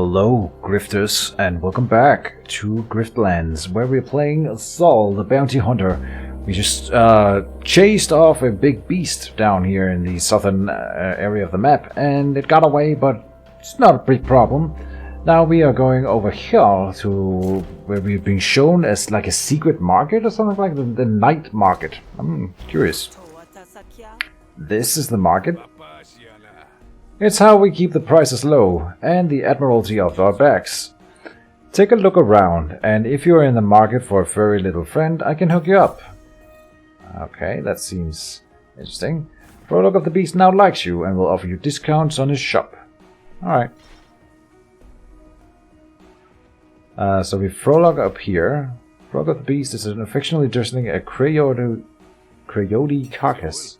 Hello, Grifters, and welcome back to Griftlands, where we're playing Saul, the bounty hunter. We just chased off a big beast down here in the southern area of the map, and it got away, but it's not a big problem. Now we are going over here to where we've been shown as like a secret market or something like the night market. I'm curious. This is the market. It's how we keep the prices low and the admiralty off our backs. Take a look around, and if you're in the market for a furry little friend, I can hook you up. Okay, that seems interesting. Prologue of the Beast now likes you and will offer you discounts on his shop. Alright. So we Prologue up here. Prologue of the Beast is an affectionately dressing a coyote carcass.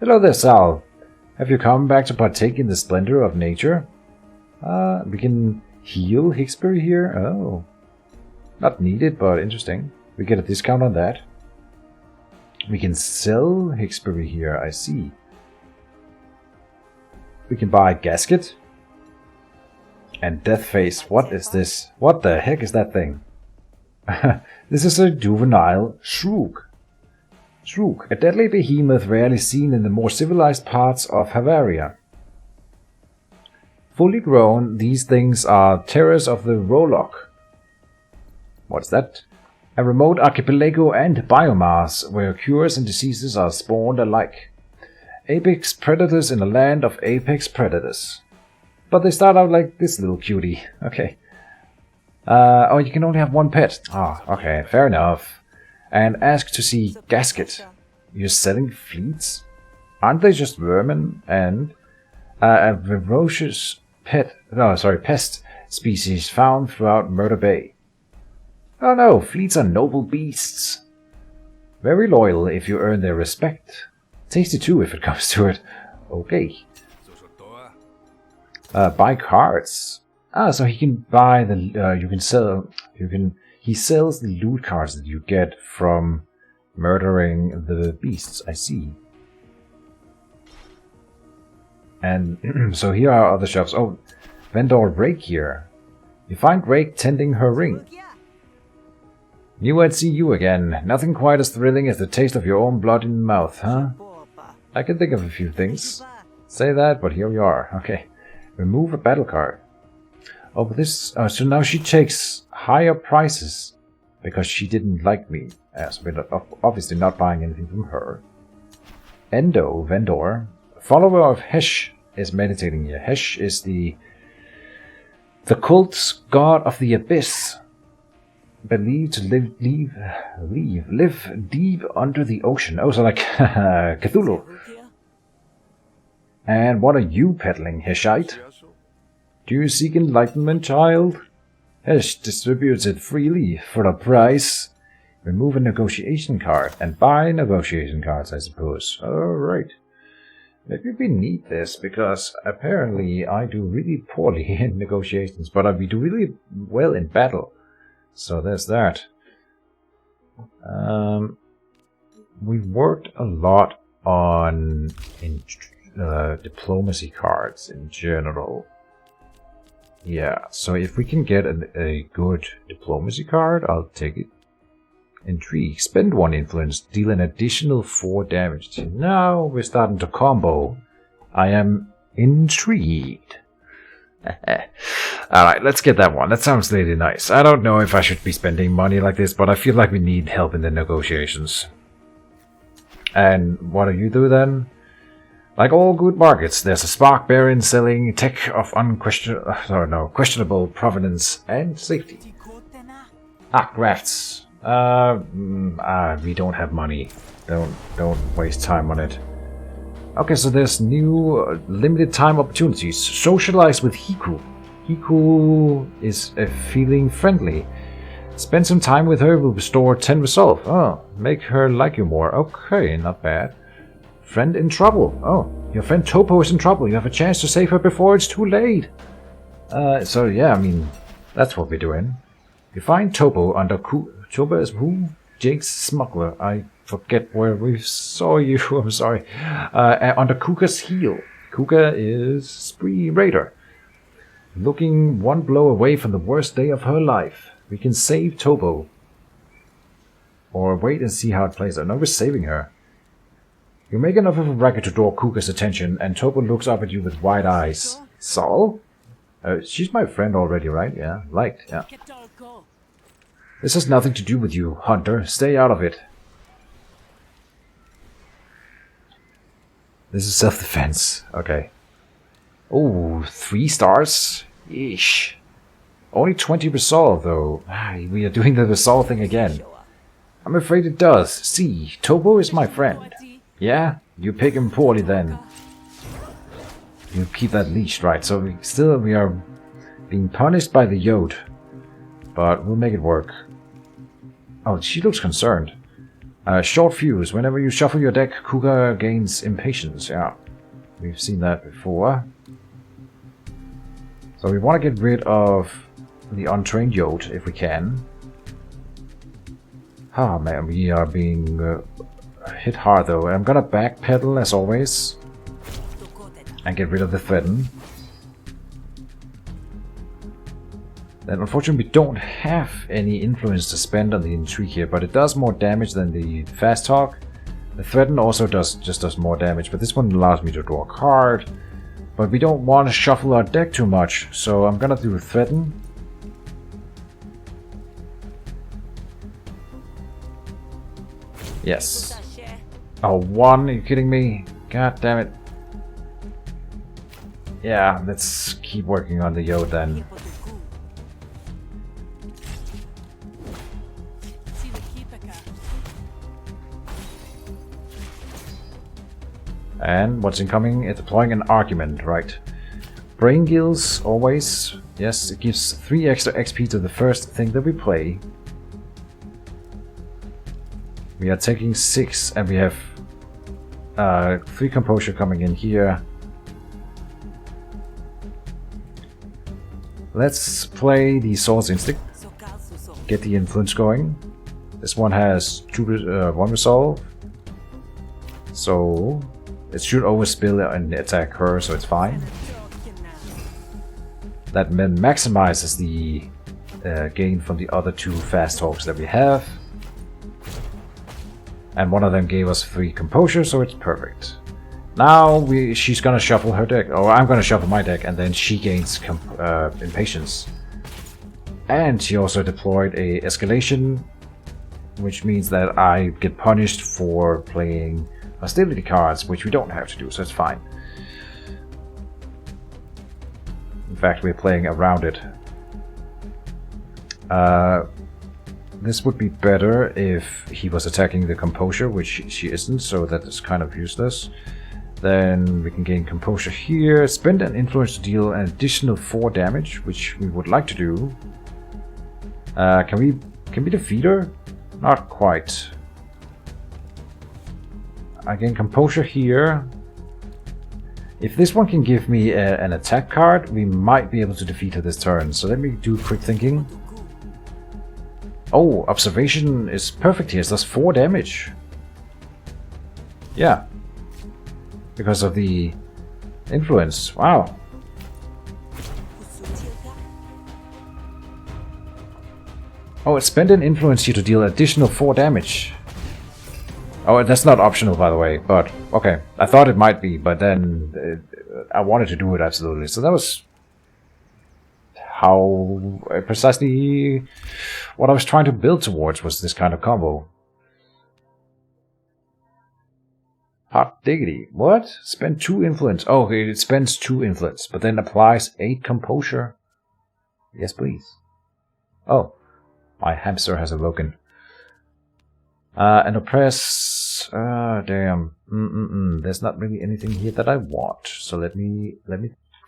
Hello there, Sal. Have you come back to partake in the splendor of nature? We can heal Hixbury here? Oh. Not needed, but interesting. We get a discount on that. We can sell Hixbury here, I see. We can buy a gasket. And Deathface, what is this? What the heck is that thing? This is a juvenile shrew. Shrew, a deadly behemoth rarely seen in the more civilized parts of Havaria. Fully grown, these things are terrors of the Rollock. What's that? A remote archipelago and biomass where cures and diseases are spawned alike. Apex predators in a land of apex predators. But they start out like this little cutie. Okay. Oh, you can only have one pet. Ah, okay, fair enough. And ask to see gasket. You're selling fleets? Aren't they just vermin and a ferocious pest species found throughout Murder Bay? Oh no, fleets are noble beasts. Very loyal if you earn their respect. Tasty too if it comes to it. Okay. Buy cards. Ah, so he can buy the he sells the loot cards that you get from murdering the beasts, I see. And so here are other shops. Oh, vendor Rake here. You find Rake tending her ring. Knew I'd see you again. Nothing quite as thrilling as the taste of your own blood in the mouth, huh? I can think of a few things. Say that, but here we are. Okay. Remove a battle card. Oh, but this... so now she takes higher prices because she didn't like me. So we're obviously not buying anything from her. Endo, vendor. Follower of Hesh is meditating here. Hesh is the cult's god of the abyss. Believed to live deep under the ocean. Oh, so like Cthulhu. And what are you peddling, Heshite? Do you seek enlightenment, child? Hesh distributes it freely for a price. Remove a negotiation card and buy negotiation cards, I suppose. Alright. Maybe we need this because apparently I do really poorly in negotiations, but we do really well in battle. So there's that. We've worked a lot on diplomacy cards in general. Yeah, so if we can get a good diplomacy card, I'll take it. Intrigue. Spend 1 influence, deal an additional 4 damage. Now we're starting to combo. I am intrigued. Alright, let's get that one. That sounds really nice. I don't know if I should be spending money like this, but I feel like we need help in the negotiations. And what do you do then? Like all good markets, there's a spark baron selling tech of questionable provenance and safety. Ah, crafts. We don't have money. Don't waste time on it. Okay, so there's new limited time opportunities. Socialize with Hiku. Hiku is feeling friendly. Spend some time with her will restore 10 resolve. Oh, make her like you more. Okay, not bad. Friend in trouble. Oh, your friend Topo is in trouble. You have a chance to save her before it's too late. So yeah, I mean, that's what we're doing. You find Topo under Topo is who? Jake's smuggler. I forget where we saw you. I'm sorry. Under Kuka's heel. Kuka is Spree Raider. Looking one blow away from the worst day of her life. We can save Tobo. Or wait and see how it plays out. No, we're saving her. You make enough of a racket to draw Kuka's attention, and Tobo looks up at you with wide eyes. Sol? She's my friend already, right? Yeah, liked, yeah. This has nothing to do with you, Hunter. Stay out of it. This is self-defense. Okay. Oh, 3 stars? Yeesh. Only 20 resolve, though. We are doing the resolve thing again. I'm afraid it does. See, Tobo is my friend. Yeah? You pick him poorly then. You keep that leashed, right? So we are being punished by the Yod. But we'll make it work. Oh, she looks concerned. Short fuse. Whenever you shuffle your deck, Kuka gains impatience. Yeah, we've seen that before. So we want to get rid of the untrained Yod if we can. Ah, man, we are being hit hard though. I'm gonna backpedal as always and get rid of the threaten. Then unfortunately we don't have any influence to spend on the intrigue here, but it does more damage than the fast talk. The threaten also does more damage, but this one allows me to draw a card. But we don't want to shuffle our deck too much, so I'm gonna do threaten. Yes. Oh, 1? Are you kidding me? God damn it. Yeah, let's keep working on the Yod then. And what's incoming? It's deploying an argument, right? Brain Gills, always. Yes, it gives 3 extra XP to the first thing that we play. We are taking 6, and we have 3 Composure coming in here. Let's play the Soul's Instinct. Get the influence going. This one has 1 resolve. So it should overspill and attack her, so it's fine. That maximizes the gain from the other 2 fast talks that we have. And one of them gave us 3 composure, so it's perfect. Now she's gonna shuffle her deck, or I'm gonna shuffle my deck, and then she gains impatience. And she also deployed a escalation, which means that I get punished for playing hostility cards, which we don't have to do, so it's fine. In fact, we're playing around it. This would be better if he was attacking the composure, which she isn't, so that is kind of useless. Then we can gain composure here, spend an influence to deal an additional 4 damage, which we would like to do. Can we defeat her? Not quite. I gain composure here. If this one can give me an attack card, we might be able to defeat her this turn. So let me do quick thinking. Oh, observation is perfect here. It does 4 damage. Yeah. Because of the influence. Wow. Oh, it's spend an influence here to deal additional 4 damage. Oh, that's not optional, by the way, but okay. I thought it might be, but then I wanted to do it, absolutely. So that was how precisely what I was trying to build towards, was this kind of combo. Hot diggity. What? Spend 2 influence. Oh, okay, it spends 2 influence, but then applies 8 composure. Yes, please. Oh, my hamster has awoken. And oppress. Damn. There's not really anything here that I want. So let me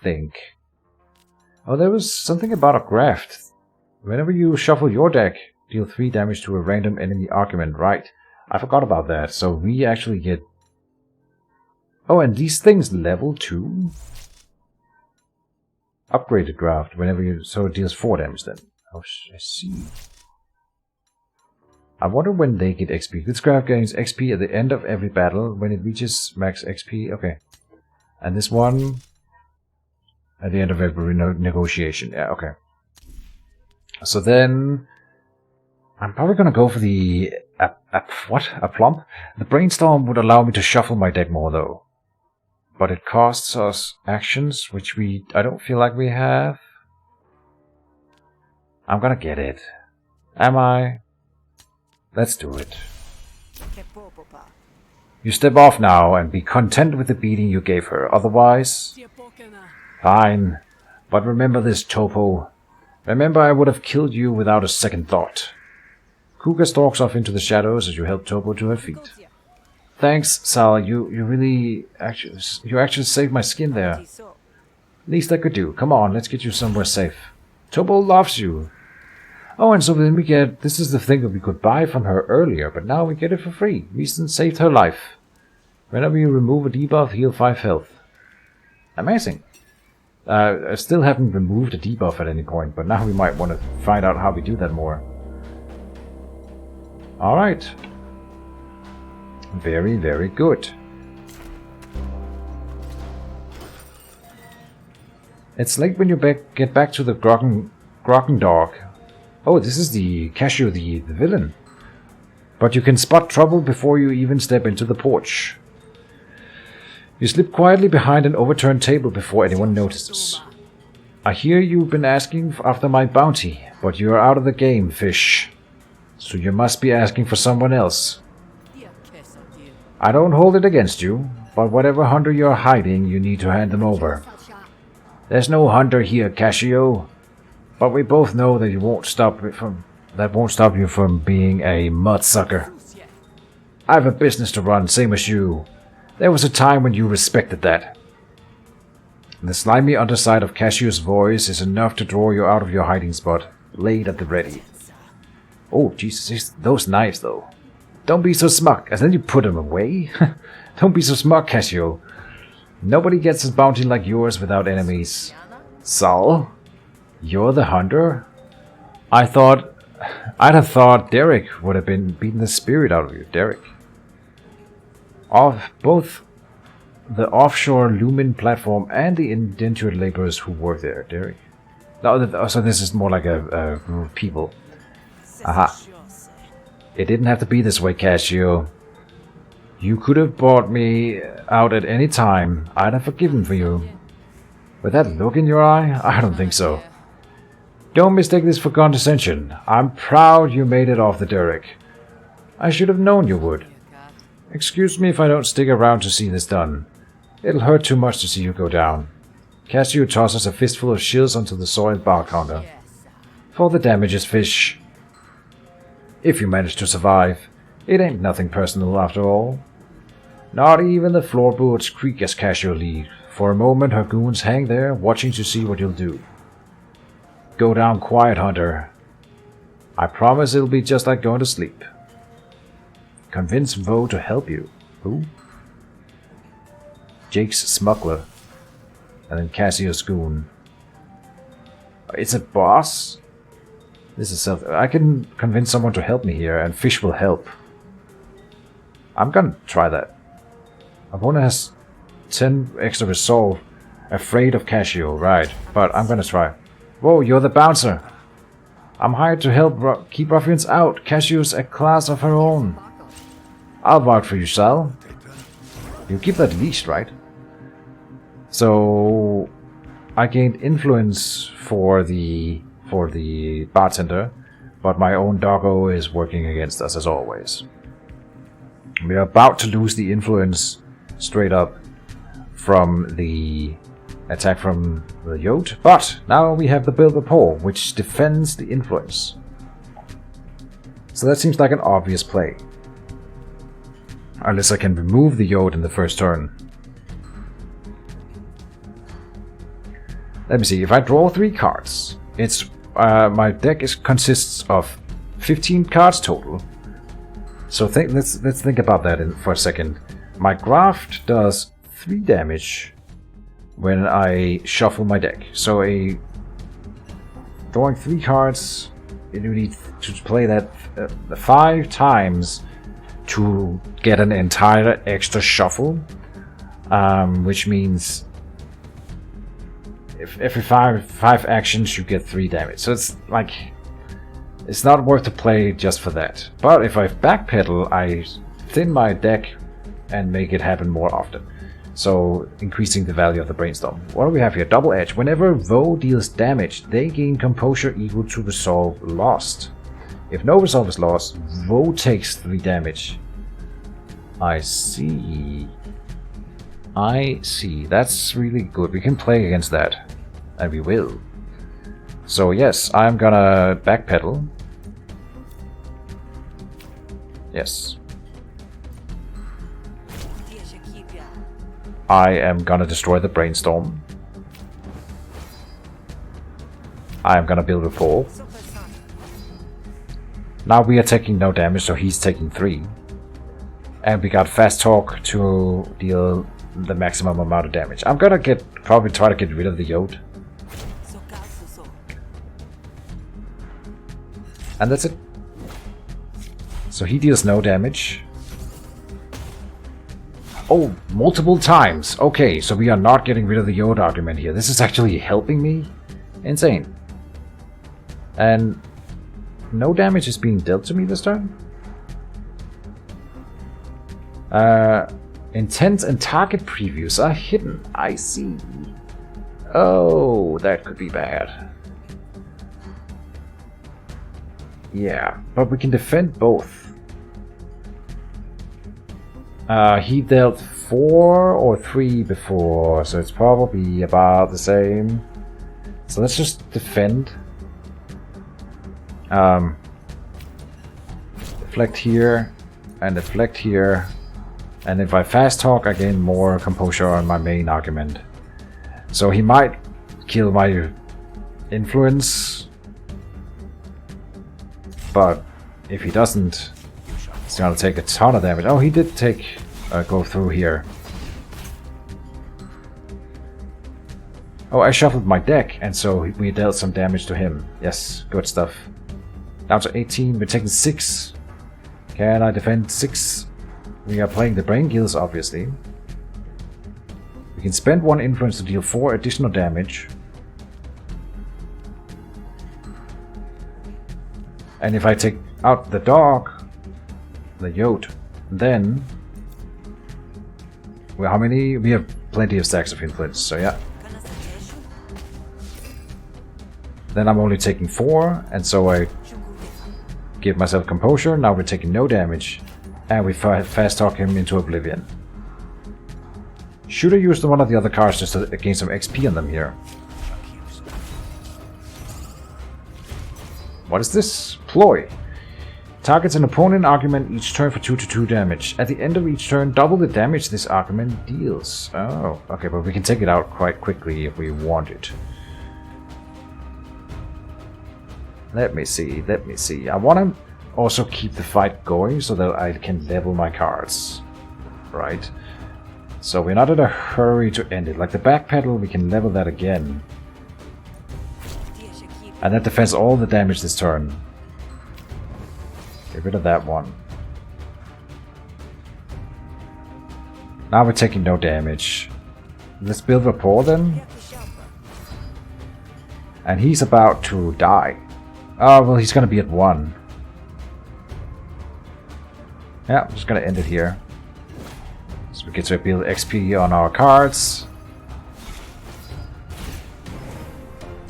think. Oh, there was something about a graft. Whenever you shuffle your deck, deal 3 damage to a random enemy argument. Right. I forgot about that. So we actually get. Oh, and these things level 2. Upgraded graft. Whenever you. So it deals 4 damage then. Oh, I see. I wonder when they get XP. This graph gains XP at the end of every battle when it reaches max XP. Okay. And this one At the end of every negotiation. Yeah, okay. So then I'm probably gonna go for the a plump? The brainstorm would allow me to shuffle my deck more though. But it costs us actions, which I don't feel like we have. I'm gonna get it. Am I? Let's do it. You step off now and be content with the beating you gave her. Otherwise... Fine. But remember this, Topo. Remember I would have killed you without a second thought. Kuka stalks off into the shadows as you help Topo to her feet. Thanks, Sal. You actually saved my skin there. Least I could do. Come on, let's get you somewhere safe. Topo loves you. Oh, and so then we get... This is the thing that we could buy from her earlier, but now we get it for free. Reason saved her life. Whenever you remove a debuff, heal 5 health. Amazing. I still haven't removed a debuff at any point, but now we might want to find out how we do that more. Alright. Very, very good. It's late when you get back to the Grokken Dog. Oh, this is the Cashew, the villain. But you can spot trouble before you even step into the porch. You slip quietly behind an overturned table before anyone notices. I hear you've been asking after my bounty, but you're out of the game, fish. So you must be asking for someone else. I don't hold it against you, but whatever hunter you're hiding, you need to hand them over. There's no hunter here, Cascio, but we both know that won't stop you from being a mudsucker. I have a business to run, same as you. There was a time when you respected that. The slimy underside of Cassiu's voice is enough to draw you out of your hiding spot, blade at the ready. Oh, Jesus, those knives, though. Don't be so smug, and then you put them away? Don't be so smug, Cassio. Nobody gets a bounty like yours without enemies. Sal? You're the hunter? I'd have thought Derek would have been beating the spirit out of you, Derek. Of both the offshore Lumen platform and the indentured laborers who work there, Derek. No, so this is more like a group of people. Aha. It didn't have to be this way, Cassio. You could have bought me out at any time. I'd have forgiven for you. With that look in your eye? I don't think so. Don't mistake this for condescension. I'm proud you made it off the Derek. I should have known you would. Excuse me if I don't stick around to see this done. It'll hurt too much to see you go down. Cassio tosses a fistful of shills onto the soiled bar counter. For the damages, fish. If you manage to survive, it ain't nothing personal after all. Not even the floorboards creak as Cassio leaves. For a moment her goons hang there, watching to see what you'll do. Go down quiet, Hunter. I promise it'll be just like going to sleep. Convince Vo to help you. Who? Jake's smuggler. And then Cassio's goon. It's a boss? This is self. I can convince someone to help me here, and Fish will help. I'm gonna try that. Opponent has 10 extra resolve. Afraid of Cassio, right. But I'm gonna try. Whoa, you're the bouncer. I'm hired to help keep ruffians out. Cassio's a class of her own. I'll vouch for you, Sal. You keep that leashed, right? So I gained influence for the bartender, but my own doggo is working against us as always. We are about to lose the influence straight up from the attack from the yacht, but now we have the build rapport, which defends the influence. So that seems like an obvious play. Unless I can remove the yacht in the first turn. Let me see, if I draw 3 cards, it's my deck consists of 15 cards total. So let's think about that for a second. My graft does 3 damage when I shuffle my deck. So drawing 3 cards, you need to play that 5 times to get an entire extra shuffle, which means if every five actions you get 3 damage. So it's like, it's not worth to play just for that. But if I backpedal, I thin my deck and make it happen more often. So increasing the value of the brainstorm. What do we have here? Double edge. Whenever Voe deals damage, they gain composure equal to resolve lost. If no resolve is lost, Voe takes 3 damage. I see. I see. That's really good. We can play against that. And we will. So yes, I'm gonna backpedal. Yes. I am gonna destroy the brainstorm. I am gonna build rapport. Now we are taking no damage, so he's taking 3. And we got fast talk to deal the maximum amount of damage. I'm gonna probably try to get rid of the Yod. And that's it. So he deals no damage. Oh, multiple times. Okay, so we are not getting rid of the Yod argument here. This is actually helping me. Insane. And no damage is being dealt to me this turn. Intent and target previews are hidden. I see. Oh, that could be bad. Yeah, but we can defend both. He dealt 4 or 3 before, so it's probably about the same. So let's just defend. Deflect here, and deflect here. And if I fast talk, I gain more composure on my main argument. So he might kill my influence. But if he doesn't, he's gonna take a ton of damage. Oh, he did take go through here. Oh, I shuffled my deck, and so we dealt some damage to him. Yes, good stuff. Down to 18, we're taking 6. Can I defend 6? We are playing the Brain Gills, obviously. We can spend 1 influence to deal 4 additional damage. And if I take out the dog, the Yod, then... Well, how many? We have plenty of stacks of influence, so yeah. Then I'm only taking 4, and so I give myself composure. Now we're taking no damage, and we fast talk him into oblivion. Should I use one of the other cards just to gain some XP on them here? What is this? Ploy. Targets an opponent argument each turn for 2/2 damage. At the end of each turn, double the damage this argument deals. Oh, okay, but we can take it out quite quickly if we want it. Let me see, let me see. I want to also keep the fight going so that I can level my cards. Right? So we're not in a hurry to end it. Like the backpedal, we can level that again. And that defends all the damage this turn. Get rid of that one. Now we're taking no damage. Let's build rapport then. And he's about to die. Oh, well, he's gonna be at 1. Yeah, I'm just gonna end it here. So we get to build XP on our cards.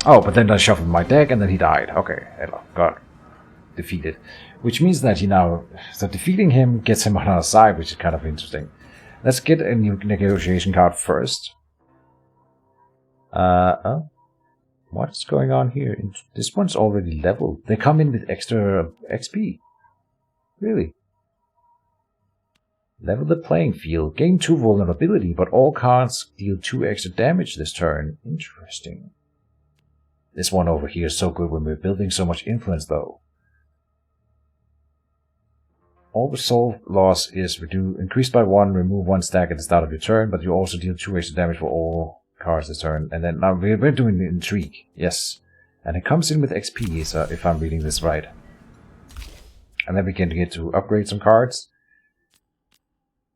Oh, but then I shuffled my deck and then he died. Okay, hello, got defeated. Which means that he now... So defeating him gets him on our side, which is kind of interesting. Let's get a new negotiation card first. Oh. What's going on here? This one's already leveled. They come in with extra XP. Really? Level the playing field. Gain 2 vulnerability, but all cards deal 2 extra damage this turn. Interesting. This one over here is so good when we're building so much influence, though. All resolve loss is increased by 1, remove 1 stack at the start of your turn, but you also deal 2 extra damage for all cards this turn. And then now we're doing the intrigue, yes. And it comes in with XP, so if I'm reading this right. And then we can get to upgrade some cards.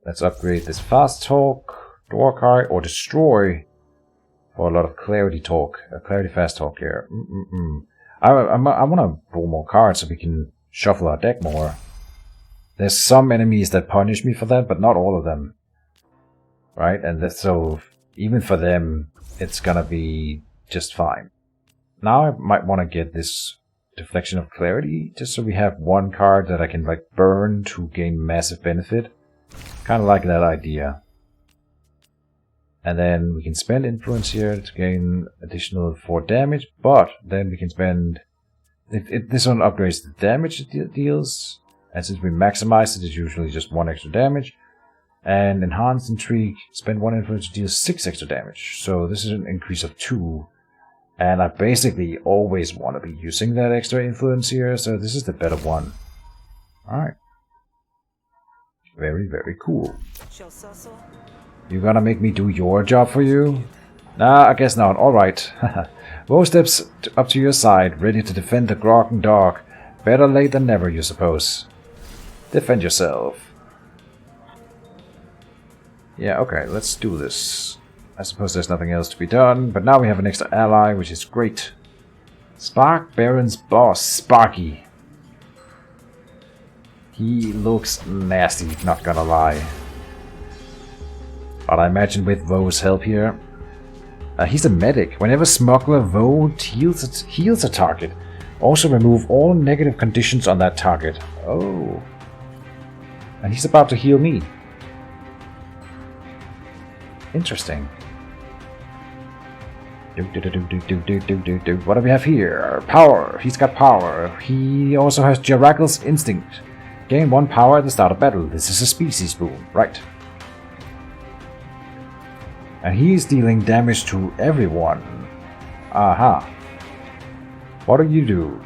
Let's upgrade this fast talk, door card, or destroy Or a lot of clarity talk, clarity fast talk here. I want to pull more cards so we can shuffle our deck more. There's some enemies that punish me for that, but not all of them. Right? And so even for them, it's gonna be just fine. Now I might want to get this Deflection of Clarity, just so we have one card that I can like burn to gain massive benefit. Kind of like that idea. And then we can spend Influence here to gain additional 4 damage, but then we can spend... this one upgrades the damage it deals, and since we maximize it, it's usually just 1 extra damage. And Enhanced Intrigue, spend 1 Influence to deal 6 extra damage. So this is an increase of 2. And I basically always want to be using that extra influence here, so this is the better one. Alright. Very, very cool. You gonna make me do your job for you? Nah, I guess not. Alright. Woe steps up to your side, ready to defend the Grog Dog. Better late than never, you suppose. Defend yourself. Yeah, okay, let's do this. I suppose there's nothing else to be done, but now we have an extra ally, which is great. Spark Baron's boss, Sparky. He looks nasty, not gonna lie. But I imagine with Vo's help here... he's a medic. Whenever Smuggler Vo heals a target, also remove all negative conditions on that target. Oh. And he's about to heal me. Interesting. What do we have here? Power. He's got power. He also has Jarakal's Instinct. Gain 1 power at the start of battle. This is a species boom. Right. And he's dealing damage to everyone. Aha. What do you do?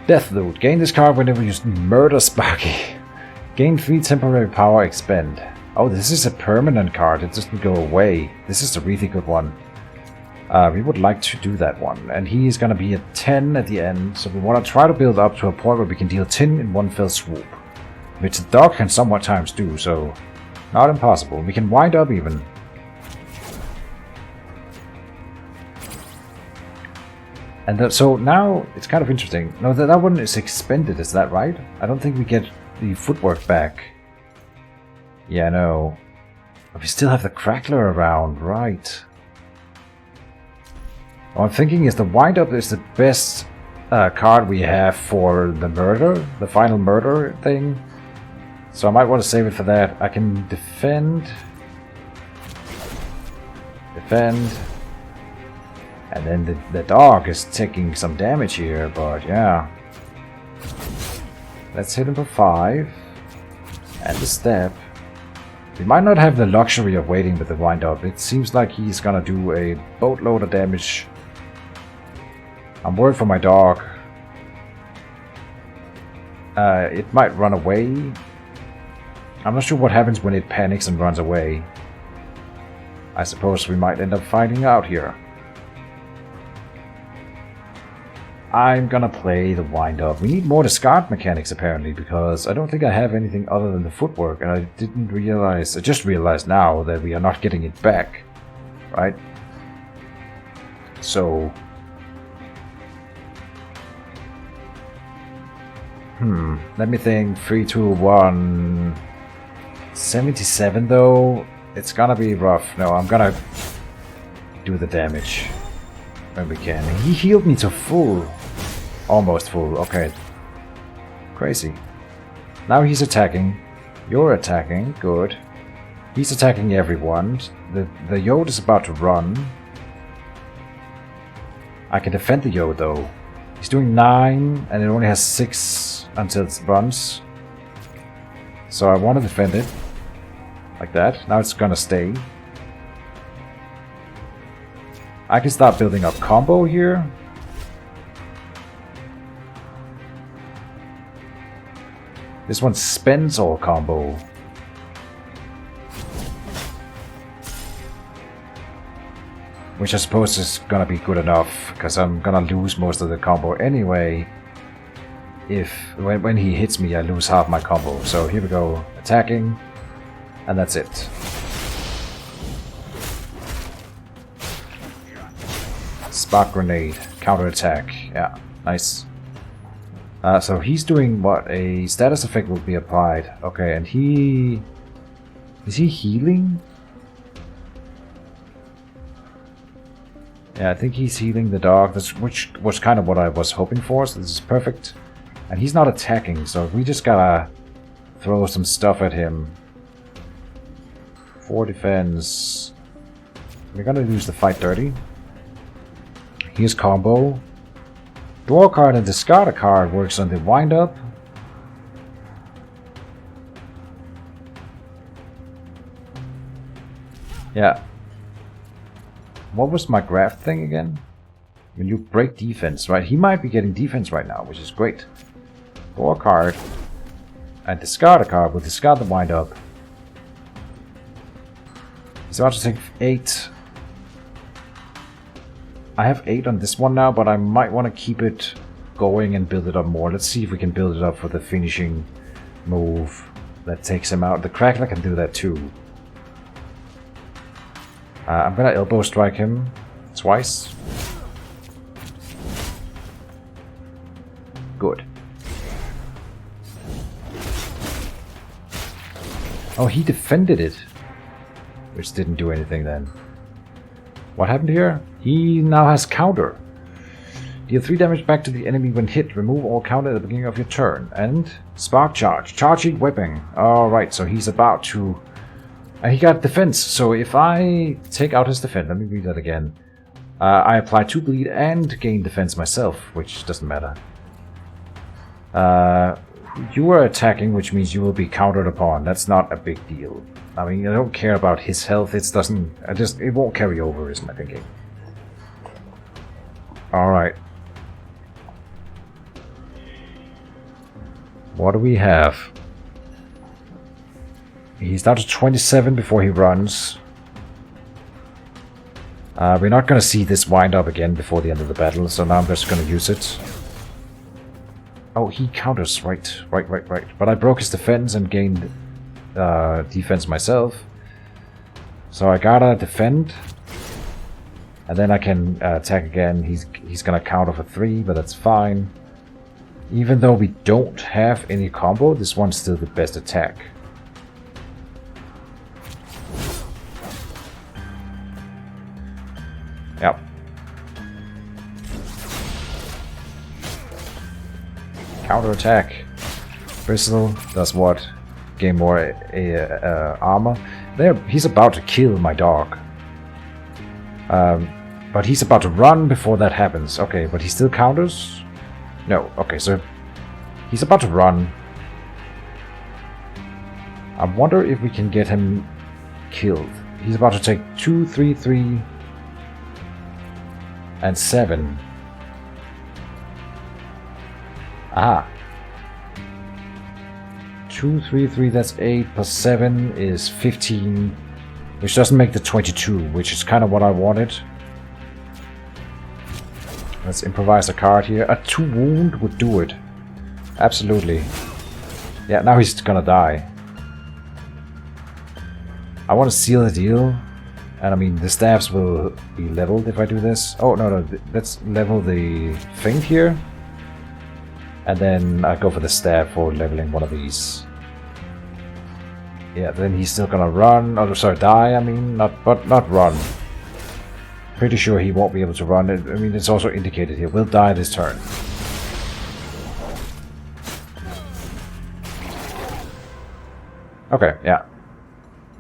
Death Loot. Gain this card whenever you murder Sparky. Gain 3 temporary power, expend. Oh, this is a permanent card. It doesn't go away. This is a really good one. We would like to do that one. And he's going to be at 10 at the end. So we want to try to build up to a point where we can deal 10 in one fell swoop. Which the dog can somewhat times do, so not impossible. We can wind up even. And so now it's kind of interesting. No, that one is expended, is that right? I don't think we get the footwork back. Yeah, no. But we still have the Crackler around, right. What I'm thinking is the wind-up is the best card we have for the murder, the final murder thing. So I might want to save it for that. I can defend. Defend. And then the dog is taking some damage here, but yeah. Let's hit him for 5. And the step. We might not have the luxury of waiting with the wind-up. It seems like he's gonna do a boatload of damage. I'm worried for my dog. It might run away. I'm not sure what happens when it panics and runs away. I suppose we might end up finding out here. I'm gonna play the wind-up. We need more discard mechanics apparently, because I don't think I have anything other than the footwork, and I didn't realize, I just realized now that we are not getting it back, right? So... let me think. 3, 2, 1... 77 though? It's gonna be rough. No, I'm gonna do the damage when we can. He healed me to full. Almost full, okay. Crazy. Now he's attacking. You're attacking, good. He's attacking everyone. The Yod is about to run. I can defend the Yod though. He's doing 9 and it only has 6 until it runs. So I want to defend it. Like that. Now it's gonna stay. I can start building up combo here. This one spends all combo. Which I suppose is gonna be good enough, because I'm gonna lose most of the combo anyway. When he hits me, I lose half my combo. So here we go, attacking, and that's it. Spark grenade. Counterattack. Yeah, nice. So he's doing what? A status effect will be applied. Okay, and he... Is he healing? Yeah, I think he's healing the dog, which was kind of what I was hoping for, so this is perfect. And he's not attacking, so we just gotta throw some stuff at him. 4 defense. We're gonna use the fight dirty. Here's combo. Draw a card and discard a card works on the wind up. Yeah. What was my graft thing again? When you break defense, right? He might be getting defense right now, which is great. Draw a card and discard a card. We'll discard the wind up. He's about to take 8. I have 8 on this one now, but I might want to keep it going and build it up more. Let's see if we can build it up for the finishing move that takes him out. The Crackler can do that too. I'm gonna elbow strike him twice. Good. Oh, he defended it. Which didn't do anything then. What happened here? He now has counter. Deal 3 damage back to the enemy when hit. Remove all counter at the beginning of your turn. And spark charge. Charging weapon. Alright, so he's about to... he got defense. So if I take out his defense... Let me read that again. I apply 2 bleed and gain defense myself, which doesn't matter. You are attacking, which means you will be countered upon. That's not a big deal. I mean, I don't care about his health. It doesn't. It won't carry over, is my thinking. All right. What do we have? He's down to 27 before he runs. We're not going to see this wind up again before the end of the battle, so now I'm just going to use it. Oh, he counters. Right. But I broke his defense and gained defense myself. So I gotta defend. And then I can attack again. He's gonna counter for 3, but that's fine. Even though we don't have any combo, this one's still the best attack. Yep. Counter attack. Bristle does what? Gain more armor. There, he's about to kill my dog. But he's about to run before that happens. Okay, but he still counters? No. Okay, so he's about to run. I wonder if we can get him killed. He's about to take 2, 3, 3, and 7. Ah. 2, 3, 3, that's 8, plus 7 is 15, which doesn't make the 22, which is kind of what I wanted. Let's improvise a card here. A 2 wound would do it. Absolutely. Yeah, now he's gonna die. I want to seal the deal. And I mean, the staffs will be leveled if I do this. Oh, no, let's level the feint here. And then I go for the staff for leveling one of these. Yeah, then he's still gonna run. Oh, sorry, die, I mean. Not run. Pretty sure he won't be able to run. I mean, it's also indicated here. Will die this turn. Okay, yeah.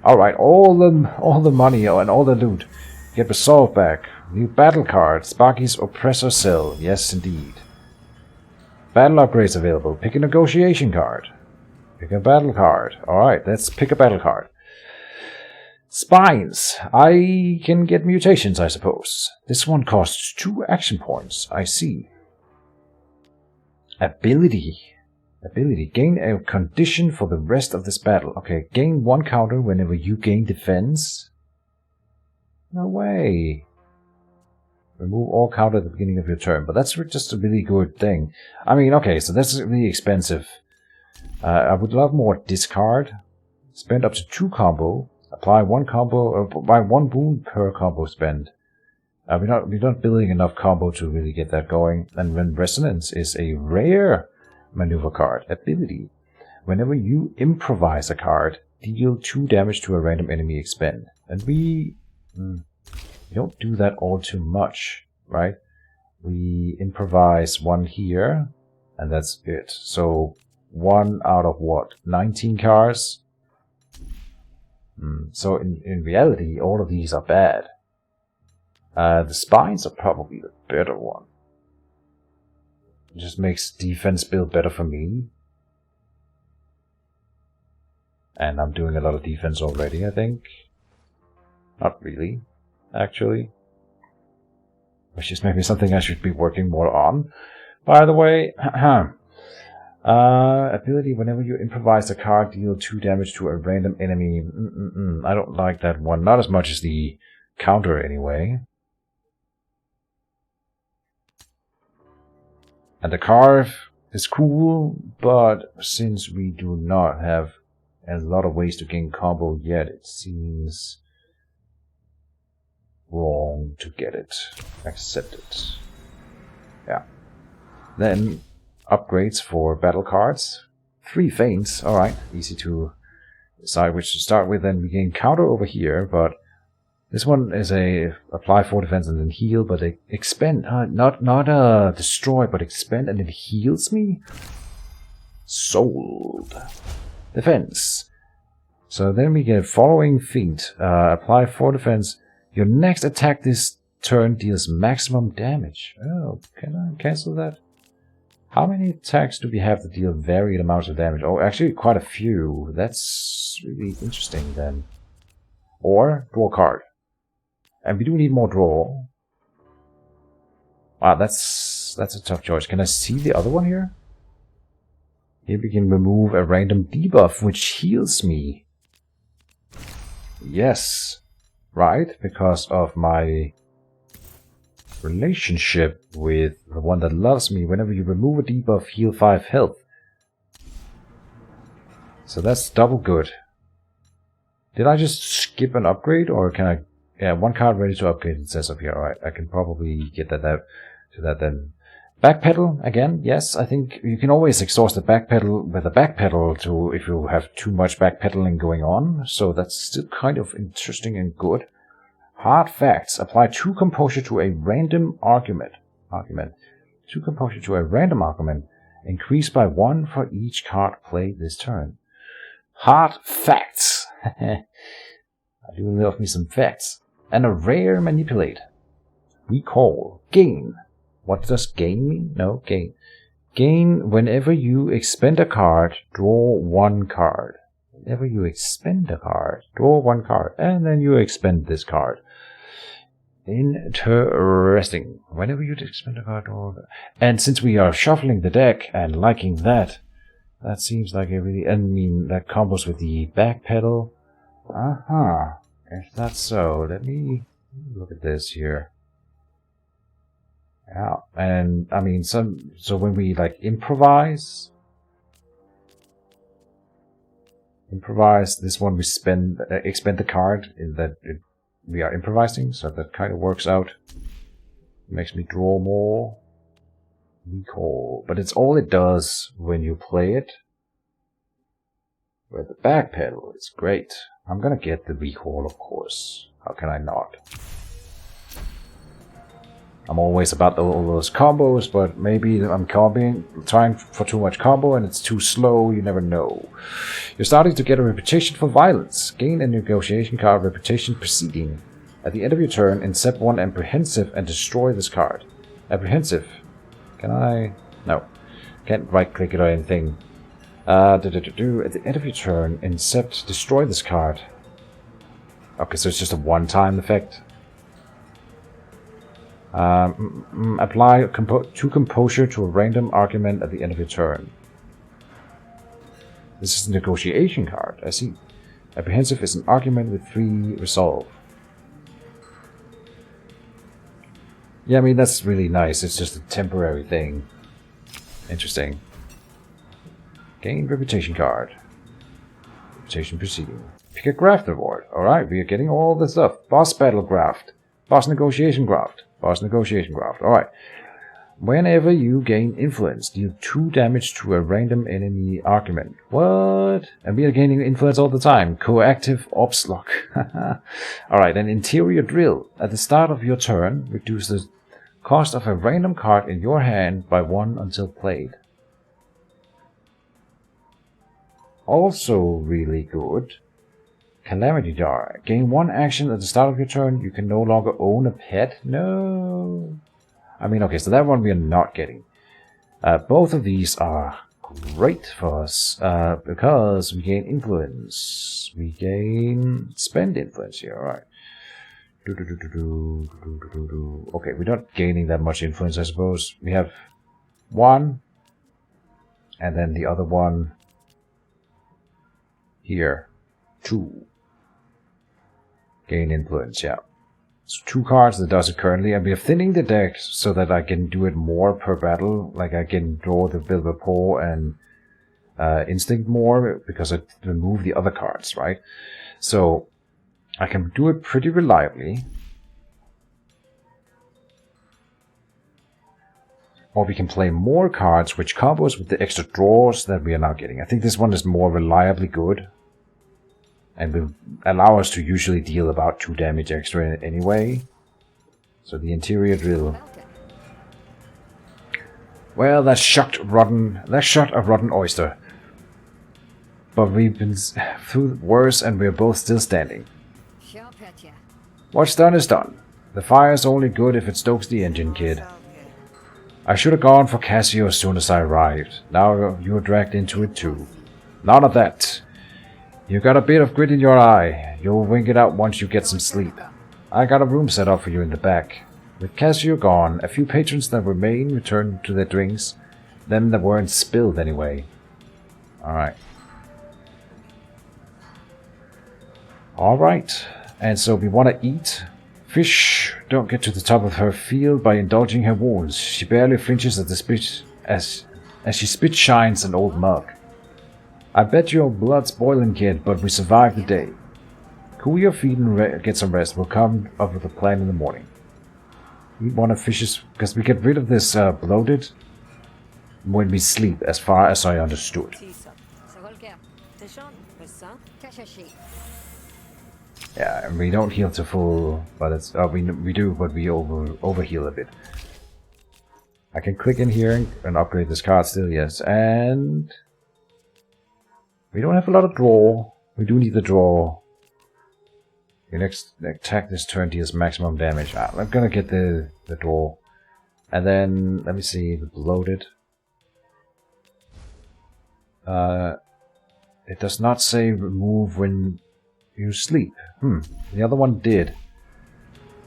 Alright, all the money and all the loot. Get resolve back. New battle card. Sparky's Oppressor Cell. Yes, indeed. Battle upgrades available. Pick a negotiation card. Pick a battle card. Alright, let's pick a battle card. Spines. I can get mutations, I suppose. This one costs 2 action points. I see. Ability. Gain a condition for the rest of this battle. Okay, gain 1 counter whenever you gain defense. No way. Remove all counter at the beginning of your turn. But that's just a really good thing. I mean, okay, so that's really expensive. I would love more discard. Spend up to 2 combo. Apply 1 combo, or buy 1 wound per combo spend. We're not building enough combo to really get that going. And when Resonance is a rare maneuver card ability, whenever you improvise a card, deal 2 damage to a random enemy expend. And we don't do that all too much, right? We improvise 1 here, and that's it. So 1 out of what? 19 cards? So in reality, all of these are bad. The spines are probably the better one. It just makes defense build better for me. And I'm doing a lot of defense already, I think. Not really, actually. Which is maybe something I should be working more on. By the way, ability, whenever you improvise a card, deal 2 damage to a random enemy. I don't like that one. Not as much as the counter, anyway. And the carve is cool, but since we do not have a lot of ways to gain combo yet, it seems wrong to get it. Accept it. Yeah. Then upgrades for battle cards. 3 feints. Alright, easy to decide which to start with. Then we gain counter over here, but this one is a apply 4 defense and then heal, but they expend, not destroy, but expend and it heals me? Sold. Defense. So then we get following feat. Apply 4 defense. Your next attack this turn deals maximum damage. Oh, can I cancel that? How many attacks do we have to deal varied amounts of damage? Oh, actually quite a few. That's really interesting then. Or draw a card. And we do need more draw. Wow, that's a tough choice. Can I see the other one here? Here we can remove a random debuff which heals me. Yes. Right, because of my relationship with the one that loves me. Whenever you remove a debuff, heal 5 health. So that's double good. Did I just skip an upgrade, or can I... Yeah, 1 card ready to upgrade, it says up here. Alright, I can probably get that out to that then. Backpedal, again, yes, I think you can always exhaust the backpedal with a backpedal to if you have too much backpedaling going on. So that's still kind of interesting and good. Hard facts. Apply 2 composure to a random argument. 2 composure to a random argument. Increase by 1 for each card played this turn. Hard facts. I do love me some facts. And a rare manipulate. Recall. Gain. What does gain mean? No, gain. Gain whenever you expend a card, draw 1 card. Whenever you expend a card, draw 1 card. And then you expend this card. Interesting. Whenever you expend a card, draw... And since we are shuffling the deck and liking that, that seems like a really... I mean, that combos with the back pedal. If that's so, let me look at this here. Yeah, and I mean, so when we like improvise this one, we expend the card in that we are improvising, so that kind of works out. Makes me draw more. Recall, but it's all it does when you play it. Where the back pedal is great. I'm gonna get the recall, of course. How can I not? I'm always about all those combos, but maybe I'm trying for too much combo and it's too slow, you never know. You're starting to get a reputation for violence. Gain a negotiation card, reputation preceding. At the end of your turn, incept 1 apprehensive and destroy this card. Apprehensive. Can I? No. Can't right click it or anything. At the end of your turn, incept, destroy this card. Okay, so it's just a one-time effect. Apply 2 composure to a random argument at the end of your turn. This is a negotiation card, I see. Apprehensive is an argument with 3 resolve. Yeah, I mean, that's really nice. It's just a temporary thing. Interesting. Gain reputation card. Reputation proceeding. Pick a graft reward. Alright, we are getting all this stuff. Boss battle graft. Boss negotiation graft. Boss negotiation craft. Alright. Whenever you gain influence, deal 2 damage to a random enemy argument. What? And we are gaining influence all the time. Coactive Obslock. Alright, an interior drill. At the start of your turn, reduce the cost of a random card in your hand by 1 until played. Also really good. Calamity Jar. Gain 1 action at the start of your turn. You can no longer own a pet. No. I mean, okay, so that one we are not getting. Both of these are great for us because we gain influence. We gain spend influence here, alright. Okay, we're not gaining that much influence, I suppose. We have 1, and then the other one here. 2. Gain influence, yeah. It's 2 cards that does it currently, and we are thinning the deck so that I can do it more per battle. Like I can draw the Bill of a Paw and Instinct more because I remove the other cards, right? So I can do it pretty reliably. Or we can play more cards which combos with the extra draws that we are now getting. I think this one is more reliably good. And will allow us to usually deal about 2 damage extra anyway. So the interior drill. Well, that shot a rotten oyster. But we've been through worse and we're both still standing. What's done is done. The fire's only good if it stokes the engine, kid. I should have gone for Cassio as soon as I arrived. Now you're dragged into it too. None of that. You got a bit of grit in your eye. You'll wink it out once you get some sleep. I got a room set up for you in the back. With Cassio gone, a few patrons that remain return to their drinks. Them that weren't spilled anyway. Alright. Alright. And so we want to eat. Fish don't get to the top of her field by indulging her wounds. She barely flinches at the spit as she spit shines an old mug. I bet your blood's boiling, kid, but we survived the day. Cool your feet and get some rest. We'll come up with a plan in the morning. Eat one of fishes, because we get rid of this bloated when we sleep, as far as I understood. Yeah, and we don't heal to full, but it's we do, but we overheal a bit. I can click in here and upgrade this card still, yes, and we don't have a lot of draw. We do need the draw. Your next attack this turn deals maximum damage. I'm gonna get the draw. And then, let me see, the bloated. It does not say remove when you sleep. The other one did.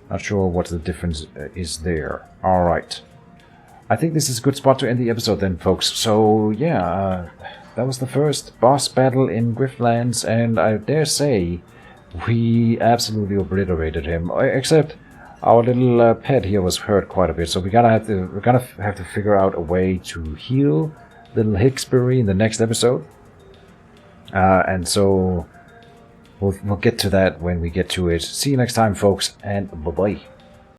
Not sure what the difference is there. Alright. I think this is a good spot to end the episode then, folks. So, yeah, that was the first boss battle in Griftlands, and I dare say we absolutely obliterated him. Except our little pet here was hurt quite a bit, so we're gonna have to figure out a way to heal little Hixbury in the next episode. And so we'll get to that when we get to it. See you next time, folks, and bye-bye.